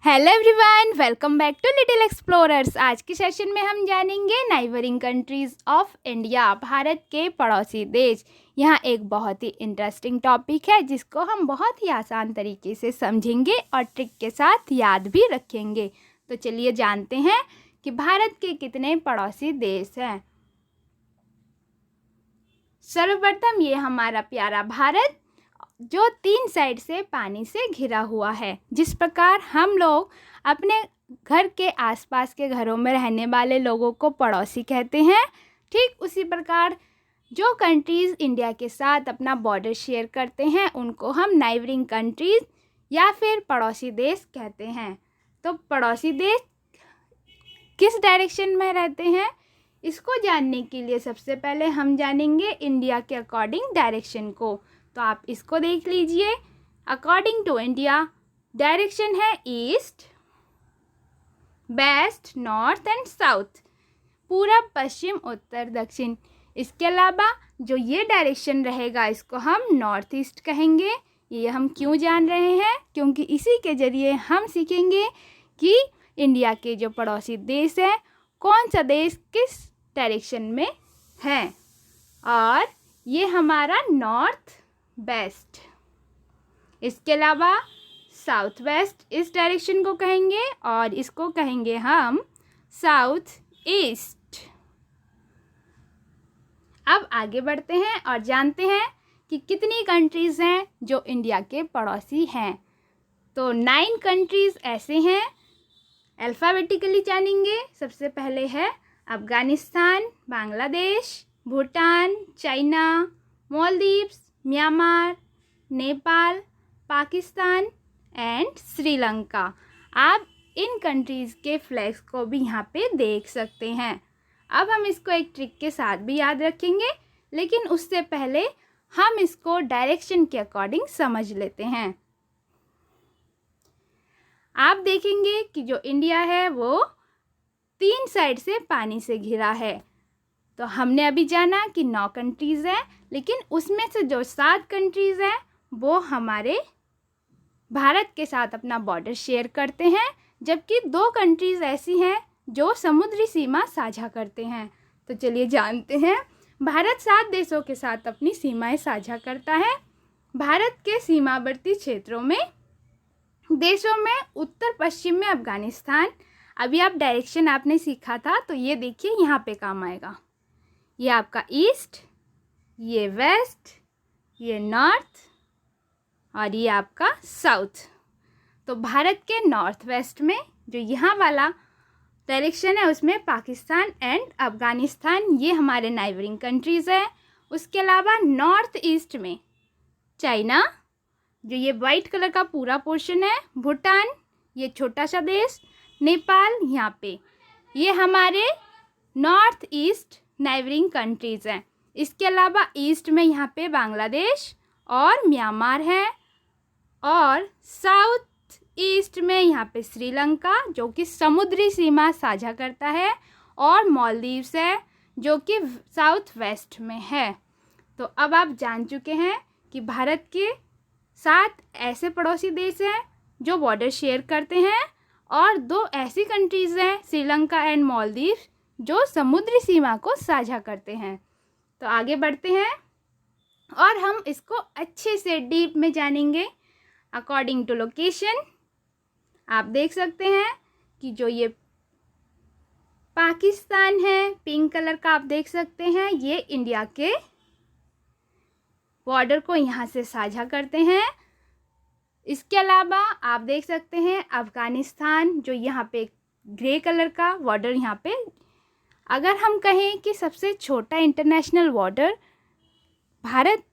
Hello everyone, welcome back to Little Explorers. आज के session में हम जानेंगे neighbouring countries of India, Bharat के पड़ोसी देश। यहाँ एक बहुत ही इंटरेस्टिंग टॉपिक है जिसको हम बहुत ही आसान तरीके से समझेंगे और ट्रिक के साथ याद भी रखेंगे। तो चलिए जानते हैं कि भारत के कितने पड़ोसी देश हैं। सर्वप्रथम ये हमारा प्यारा भारत जो 3 साइड से पानी से घिरा हुआ है। जिस प्रकार हम लोग अपने घर के आसपास के घरों में रहने वाले लोगों को पड़ोसी कहते हैं, ठीक उसी प्रकार जो कंट्रीज़ इंडिया के साथ अपना बॉर्डर शेयर करते हैं उनको हम नाइबरिंग कंट्रीज़ या फिर पड़ोसी देश कहते हैं। तो पड़ोसी देश किस डायरेक्शन में रहते हैं, इसको जानने के लिए सबसे पहले हम जानेंगे इंडिया के अकॉर्डिंग डायरेक्शन को। तो आप इसको देख लीजिए। अकॉर्डिंग टू इंडिया डायरेक्शन है east, west, north and south, पूरब, पश्चिम, उत्तर, दक्षिण। इसके अलावा जो ये डायरेक्शन रहेगा इसको हम नॉर्थ ईस्ट कहेंगे। ये हम क्यों जान रहे हैं, क्योंकि इसी के ज़रिए हम सीखेंगे कि इंडिया के जो पड़ोसी देश हैं कौन सा देश किस डायरेक्शन में है। और ये हमारा नॉर्थ वेस्ट। इसके अलावा साउथ वेस्ट इस डायरेक्शन को कहेंगे और इसको कहेंगे हम साउथ ईस्ट। अब आगे बढ़ते हैं और जानते हैं कि कितनी कंट्रीज़ हैं जो इंडिया के पड़ोसी हैं। तो 9 कंट्रीज़ ऐसे हैं, अल्फ़ाबेटिकली जानेंगे। सबसे पहले है Afghanistan, Bangladesh, Bhutan, China, Maldives, Myanmar, Nepal, Pakistan and Sri Lanka. आप इन कंट्रीज़ के फ्लैग्स को भी यहाँ पे देख सकते हैं। अब हम इसको एक ट्रिक के साथ भी याद रखेंगे, लेकिन उससे पहले हम इसको डायरेक्शन के अकॉर्डिंग समझ लेते हैं। आप देखेंगे कि जो इंडिया है वो 3 साइड से पानी से घिरा है। तो हमने अभी जाना कि 9 कंट्रीज़ हैं, लेकिन उसमें से जो 7 कंट्रीज़ हैं वो हमारे भारत के साथ अपना बॉर्डर शेयर करते हैं, जबकि 2 कंट्रीज़ ऐसी हैं जो समुद्री सीमा साझा करते हैं। तो चलिए जानते हैं। भारत 7 देशों के साथ अपनी सीमाएं साझा करता है। भारत के सीमावर्ती क्षेत्रों में देशों में उत्तर पश्चिम में अफ़गानिस्तान। अभी आप डायरेक्शन आपने सीखा था तो ये देखिए यहाँ पे काम आएगा। ये आपका ईस्ट, ये वेस्ट, ये नॉर्थ और ये आपका साउथ। तो भारत के नॉर्थ वेस्ट में जो यहाँ वाला डायरेक्शन है उसमें पाकिस्तान एंड अफ़गानिस्तान ये हमारे नाइबरिंग कंट्रीज़ हैं। उसके अलावा नॉर्थ ईस्ट में चाइना, जो ये वाइट कलर का पूरा पोर्शन है, भूटान, ये छोटा सा देश, नेपाल, यहाँ पे ये हमारे नॉर्थ ईस्ट नाइबरिंग कंट्रीज़ हैं। इसके अलावा ईस्ट में यहाँ पे बांग्लादेश और म्यांमार है, और साउथ ईस्ट में यहाँ पे श्रीलंका जो कि समुद्री सीमा साझा करता है, और मालदीव्स है जो कि साउथ वेस्ट में है। तो अब आप जान चुके हैं कि भारत के 7 ऐसे पड़ोसी देश हैं जो बॉर्डर शेयर करते हैं, और 2 ऐसी कंट्रीज़ हैं श्रीलंका एंड मालदीव्स जो समुद्री सीमा को साझा करते हैं। तो आगे बढ़ते हैं और हम इसको अच्छे से डीप में जानेंगे। अकॉर्डिंग टू लोकेशन आप देख सकते हैं कि जो ये पाकिस्तान है पिंक कलर का, आप देख सकते हैं ये इंडिया के बॉर्डर को यहाँ से साझा करते हैं। इसके अलावा आप देख सकते हैं अफ़गानिस्तान जो यहाँ पे ग्रे कलर का बॉर्डर, यहाँ पे अगर हम कहें कि सबसे छोटा इंटरनेशनल बॉर्डर भारत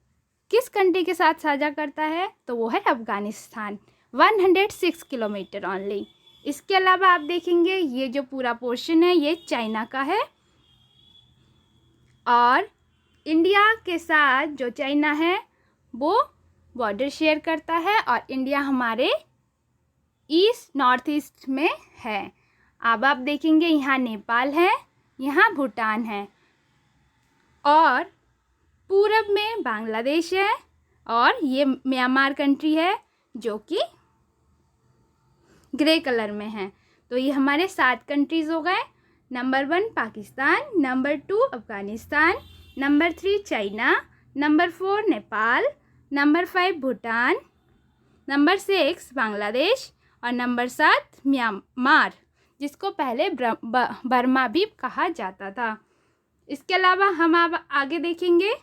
किस कंट्री के साथ साझा करता है तो वो है अफ़गानिस्तान, 106 किलोमीटर ओनली। इसके अलावा आप देखेंगे ये जो पूरा पोर्शन है ये चाइना का है, और इंडिया के साथ जो चाइना है वो बॉर्डर शेयर करता है, और इंडिया हमारे ईस्ट नॉर्थ ईस्ट में है। अब आप देखेंगे यहाँ नेपाल है, यहाँ भूटान है, और पूरब में बांग्लादेश है, और ये म्यांमार कंट्री है जो कि ग्रे कलर में हैं। तो ये हमारे 7 कंट्रीज़ हो गए। Number 1 Pakistan, number 2 Afghanistan, number 3 China, number 4 Nepal, number 5 Bhutan, number 6 Bangladesh और नंबर 7 म्यांमार, जिसको पहले बर्मा भी कहा जाता था। इसके अलावा हम अब आगे देखेंगे,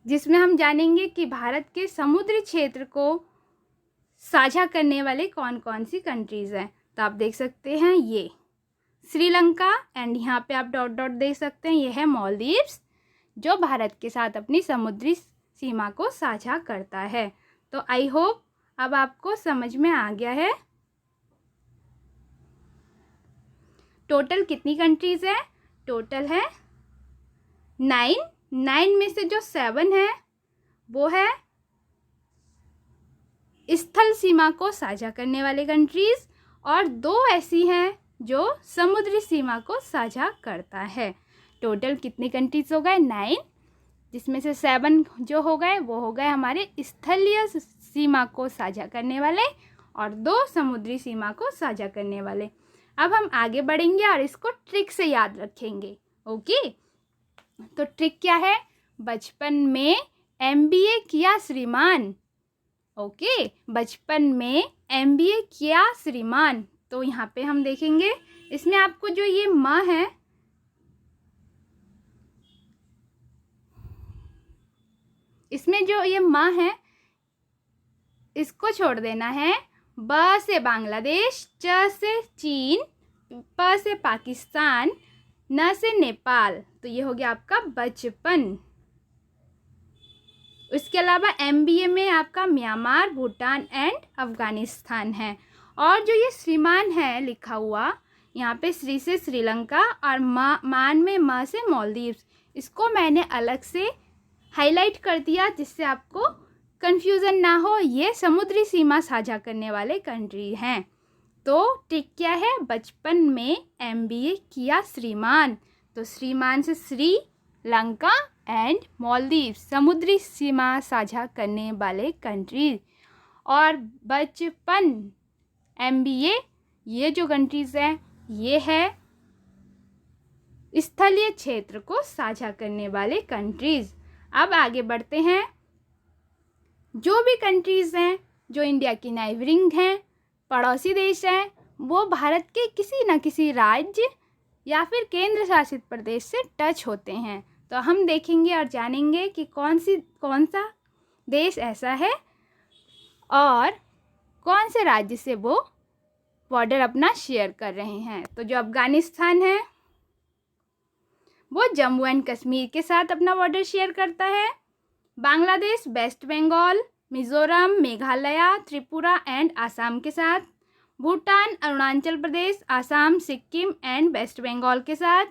जिसमें हम जानेंगे कि भारत के समुद्री क्षेत्र को साझा करने वाले कौन कौन सी कंट्रीज़ हैं। तो आप देख सकते हैं ये श्रीलंका, एंड यहाँ पे आप डॉट डॉट देख सकते हैं, ये है मालदीव्स, जो भारत के साथ अपनी समुद्री सीमा को साझा करता है। तो आई होप अब आपको समझ में आ गया है। टोटल कितनी कंट्रीज़ है? टोटल है 9 में से जो 7 है वो है स्थल सीमा को साझा करने वाले कंट्रीज़, और 2 ऐसी हैं जो समुद्री सीमा को साझा करता है। टोटल कितनी कंट्रीज़ हो गए? 9, जिसमें से 7 जो हो गए वो हो गए हमारे स्थलीय सीमा को साझा करने वाले, और 2 समुद्री सीमा को साझा करने वाले। अब हम आगे बढ़ेंगे और इसको ट्रिक से याद रखेंगे। ओके, तो ट्रिक क्या है? बचपन में MBA किया श्रीमान। ओके, बचपन में MBA किया श्रीमान। तो यहाँ पे हम देखेंगे, इसमें आपको जो ये माँ है, इसमें जो ये माँ है इसको छोड़ देना है। ब से बांग्लादेश, च से चीन, प से पाकिस्तान, न से नेपाल। तो ये हो गया आपका बचपन। इसके अलावा MBA में आपका म्यांमार, भूटान एंड अफ़गानिस्तान है। और जो ये श्रीमान है लिखा हुआ, यहाँ पे श्री से श्रीलंका और मान में म से मालदीव्स, इसको मैंने अलग से हाईलाइट कर दिया जिससे आपको कन्फ्यूज़न ना हो। ये समुद्री सीमा साझा करने वाले कंट्री हैं। तो ट्रिक क्या है? बचपन में MBA किया श्रीमान। तो श्रीमान से श्रीलंका एंड मालदीव, समुद्री सीमा साझा करने वाले कंट्रीज। और बचपन MBA, ये जो कंट्रीज़ हैं ये है स्थलीय क्षेत्र को साझा करने वाले कंट्रीज़। अब आगे बढ़ते हैं। जो भी कंट्रीज़ हैं जो इंडिया की नाइबरिंग हैं, पड़ोसी देश हैं, वो भारत के किसी न किसी राज्य या फिर केंद्र शासित प्रदेश से टच होते हैं। तो हम देखेंगे और जानेंगे कि कौन सा देश ऐसा है और कौन से राज्य से वो बॉर्डर अपना शेयर कर रहे हैं। तो जो अफ़गानिस्तान है वो जम्मू एंड कश्मीर के साथ अपना बॉर्डर शेयर करता है। बांग्लादेश वेस्ट बंगाल, मिज़ोरम, मेघालय, त्रिपुरा एंड आसाम के साथ। भूटान अरुणाचल प्रदेश, आसाम, सिक्किम एंड वेस्ट बंगाल के साथ।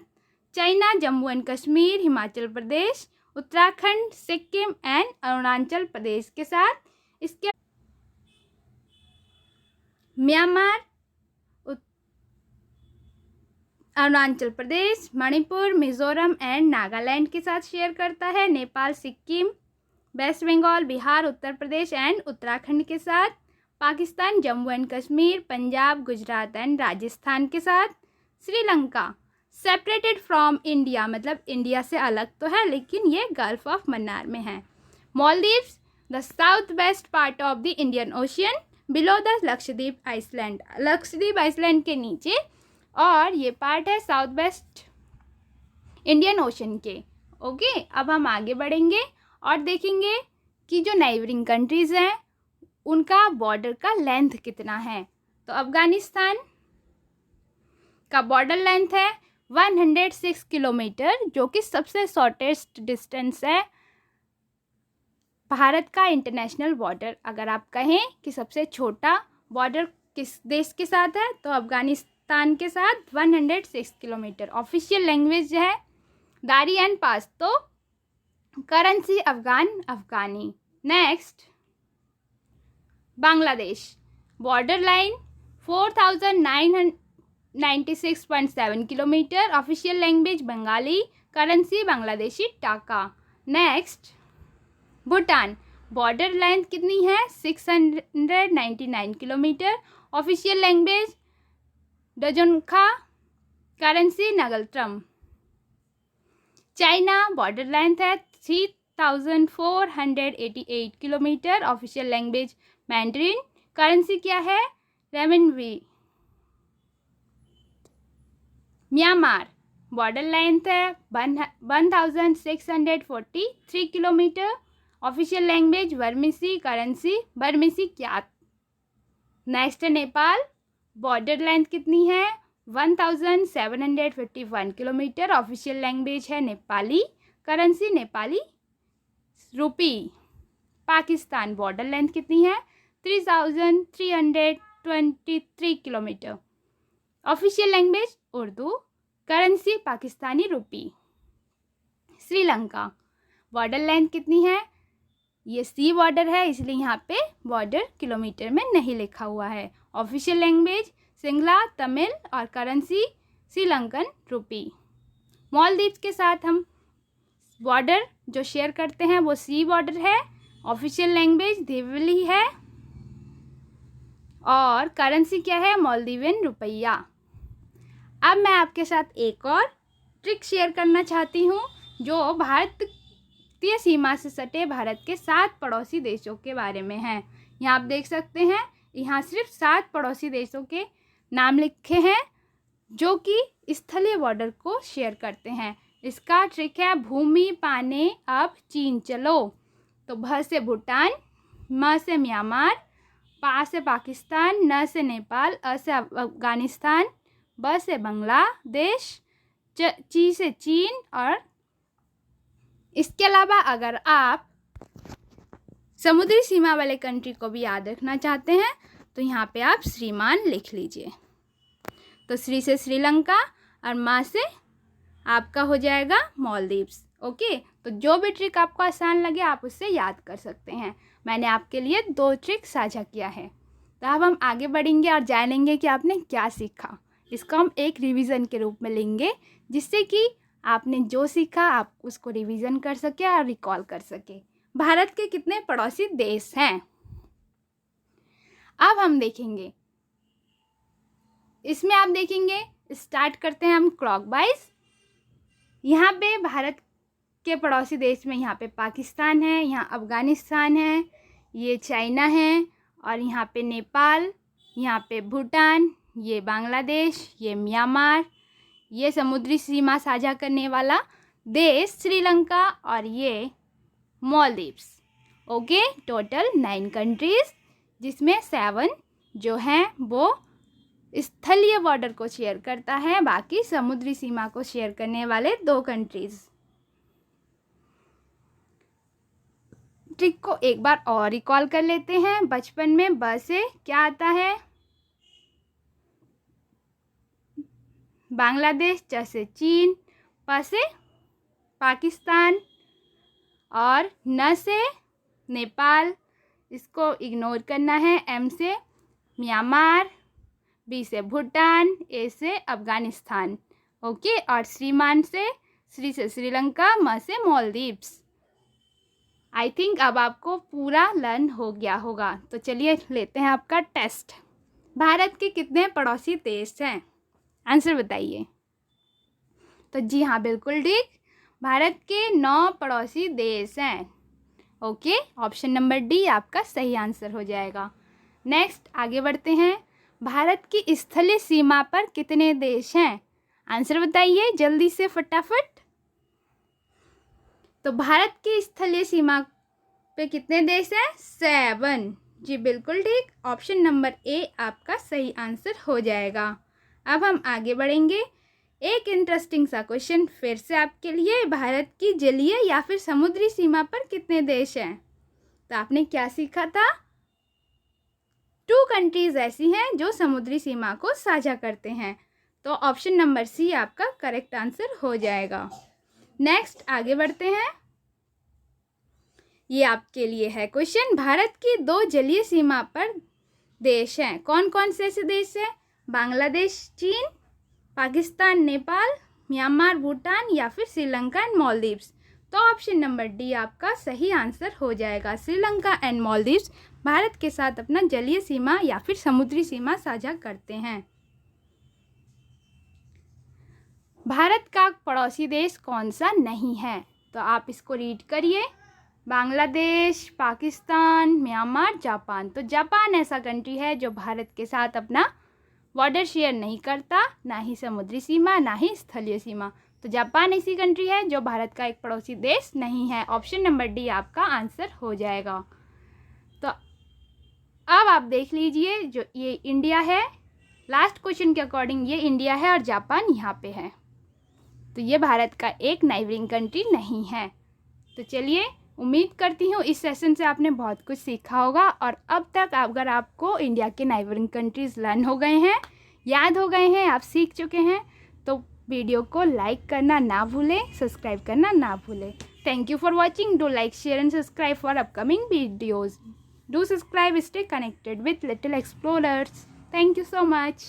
China Jammu and Kashmir, Himachal Pradesh, Uttarakhand, Sikkim and Arunachal Pradesh के साथ। इसके म्यांमार, अरुणाचल प्रदेश, मणिपुर, मिज़ोरम एंड नागालैंड के साथ शेयर करता है। नेपाल, सिक्किम, वेस्ट बंगाल, बिहार, उत्तर प्रदेश एंड उत्तराखंड के साथ। पाकिस्तान जम्मू एंड कश्मीर, पंजाब, गुजरात एंड राजस्थान के साथ। श्रीलंका सेपरेटेड फ्रॉम इंडिया, मतलब इंडिया से अलग तो है लेकिन ये गल्फ ऑफ मन्नार में है। Maldives the south west part of the Indian ocean below the Lakshadweep island, Lakshadweep island के नीचे, और ये पार्ट है साउथ वेस्ट इंडियन ओशन के। ओके, अब हम आगे बढ़ेंगे और देखेंगे कि जो नाइबरिंग कंट्रीज़ हैं उनका बॉर्डर का लेंथ कितना है। तो अफ़गानिस्तान का बॉर्डर लेंथ है 106 किलोमीटर, जो कि सबसे शॉर्टेस्ट डिस्टेंस है। भारत का इंटरनेशनल बॉर्डर अगर आप कहें कि सबसे छोटा बॉर्डर किस देश के साथ है तो अफ़गानिस्तान के साथ 106 किलोमीटर। ऑफिशियल लैंग्वेज है Dari and Pashto, currency Afghani. Next Bangladesh, border line 4996.7 kilometre. Official language Bengali, currency Bangladeshi taka. Next Bhutan, border length कितनी है 699 kilometre. Official language Dzongkha, currency ngultrum. China border length है 3488 kilometre. Official language Mandarin. Currency क्या है रेमिनबी। म्यांमार बॉर्डर लेंथ है 1643 kilometre. Official language Burmese, currency Burmese kyat. Next है Nepal. Border length कितनी है 1751 kilometre. Official language है नेपाली, करेंसी नेपाली रुपी। पाकिस्तान बॉर्डर लेंथ कितनी है 3323 kilometre. Official language Urdu, currency Pakistani रुपी। श्रीलंका बॉर्डर लेंथ कितनी है, ये सी बॉर्डर है इसलिए यहाँ पे बॉर्डर किलोमीटर में नहीं लिखा हुआ है। ऑफिशियल लैंग्वेज सिंगला तमिल और करेंसी श्रीलंकन रुपी। मालदीव्स के साथ हम बॉर्डर जो शेयर करते हैं वो सी बॉर्डर है। ऑफिशियल लैंग्वेज दिवली है और करेंसी क्या है मालदीवियन रुपया। अब मैं आपके साथ एक और ट्रिक शेयर करना चाहती हूँ जो भारतीय सीमा से सटे भारत के 7 पड़ोसी देशों के बारे में है। यहाँ आप देख सकते हैं, यहाँ सिर्फ 7 पड़ोसी देशों के नाम लिखे हैं जो कि स्थलीय बॉर्डर को शेयर करते हैं। इसका ट्रिक है भूमि पाने अब चीन चलो। तो भ से भूटान, म से म्यांमार, पा से पाकिस्तान, न से नेपाल, अ से अफगानिस्तान, ब से बांग्लादेश, ची से चीन। और इसके अलावा अगर आप समुद्री सीमा वाले कंट्री को भी याद रखना चाहते हैं तो यहाँ पे आप श्रीमान लिख लीजिए। तो श्री से श्रीलंका और मा से आपका हो जाएगा मालदीव्स। ओके, तो जो भी ट्रिक आपको आसान लगे आप उससे याद कर सकते हैं। मैंने आपके लिए 2 ट्रिक साझा किया है। तो अब हम आगे बढ़ेंगे और जानेंगे कि आपने क्या सीखा। इसको हम एक रिवीजन के रूप में लेंगे जिससे कि आपने जो सीखा आप उसको रिवीजन कर सके और रिकॉल कर सके। भारत के कितने पड़ोसी देश हैं अब हम देखेंगे। इसमें आप देखेंगे, स्टार्ट करते हैं हम क्लॉकवाइज। यहाँ पे भारत के पड़ोसी देश में यहाँ पे पाकिस्तान है, यहाँ अफगानिस्तान है, ये चाइना है और यहाँ पे नेपाल, यहाँ पे भूटान, ये बांग्लादेश, ये म्यांमार, ये समुद्री सीमा साझा करने वाला देश श्रीलंका और ये मालदीव्स। ओके, टोटल 9 कंट्रीज जिसमें 7 जो हैं वो स्थलीय बॉर्डर को शेयर करता है, बाकी समुद्री सीमा को शेयर करने वाले 2 कंट्रीज। ट्रिक को एक बार और रिकॉल कर लेते हैं। बचपन में ब से क्या आता है बांग्लादेश, च से चीन, प से पाकिस्तान और न से नेपाल, इसको इग्नोर करना है। एम से म्यांमार, बी से भूटान, ए से अफगानिस्तान। ओके, और श्रीमान से श्री से श्रीलंका, म से मालदीव्स। आई थिंक अब आपको पूरा लर्न हो गया होगा। तो चलिए लेते हैं आपका टेस्ट। भारत के कितने पड़ोसी देश हैं, आंसर बताइए। तो जी हाँ, बिल्कुल ठीक, भारत के 9 पड़ोसी देश हैं। ओके, ऑप्शन नंबर डी आपका सही आंसर हो जाएगा। नेक्स्ट आगे बढ़ते हैं। भारत की स्थलीय सीमा पर कितने देश हैं, आंसर बताइए जल्दी से फटाफट। तो भारत की स्थलीय सीमा पे कितने देश हैं 7। जी बिल्कुल ठीक, ऑप्शन नंबर ए आपका सही आंसर हो जाएगा। अब हम आगे बढ़ेंगे। एक इंटरेस्टिंग सा क्वेश्चन फिर से आपके लिए, भारत की जलीय या फिर समुद्री सीमा पर कितने देश हैं। तो आपने क्या सीखा था, 2 कंट्रीज ऐसी हैं जो समुद्री सीमा को साझा करते हैं। तो ऑप्शन नंबर सी आपका करेक्ट आंसर हो जाएगा। नेक्स्ट आगे बढ़ते हैं। ये आपके लिए है क्वेश्चन, भारत की 2 जलीय सीमा पर देश हैं, कौन कौन से ऐसे देश हैं, बांग्लादेश चीन, पाकिस्तान नेपाल, म्यांमार भूटान या फिर श्रीलंका एंड मालदीव्स। तो ऑप्शन नंबर डी आपका सही आंसर हो जाएगा। श्रीलंका एंड मालदीव्स भारत के साथ अपना जलीय सीमा या फिर समुद्री सीमा साझा करते हैं। भारत का पड़ोसी देश कौन सा नहीं है? तो आप इसको रीड करिए। Bangladesh, Pakistan, Myanmar, Japan. तो जापान ऐसा कंट्री है जो भारत के साथ अपना बॉर्डर शेयर नहीं करता, ना ही समुद्री सीमा ना ही स्थलीय सीमा। तो जापान ऐसी कंट्री है जो भारत का एक पड़ोसी देश नहीं है। ऑप्शन नंबर डी आपका आंसर हो जाएगा। तो अब आप देख लीजिए, जो ये इंडिया है, लास्ट क्वेश्चन के अकॉर्डिंग ये इंडिया है और जापान यहाँ पे है, तो ये भारत का एक नाइबरिंग कंट्री नहीं है। तो चलिए, उम्मीद करती हूँ इस सेशन से आपने बहुत कुछ सीखा होगा और अब तक अगर आपको इंडिया के नाइबरिंग कंट्रीज़ लर्न हो गए हैं, याद हो गए हैं, आप सीख चुके हैं, तो वीडियो को लाइक करना ना भूलें, सब्सक्राइब करना ना भूलें। Thank you for watching. Do like, share and subscribe for upcoming videos. Do subscribe, stay connected with Little Explorers. Thank you so much.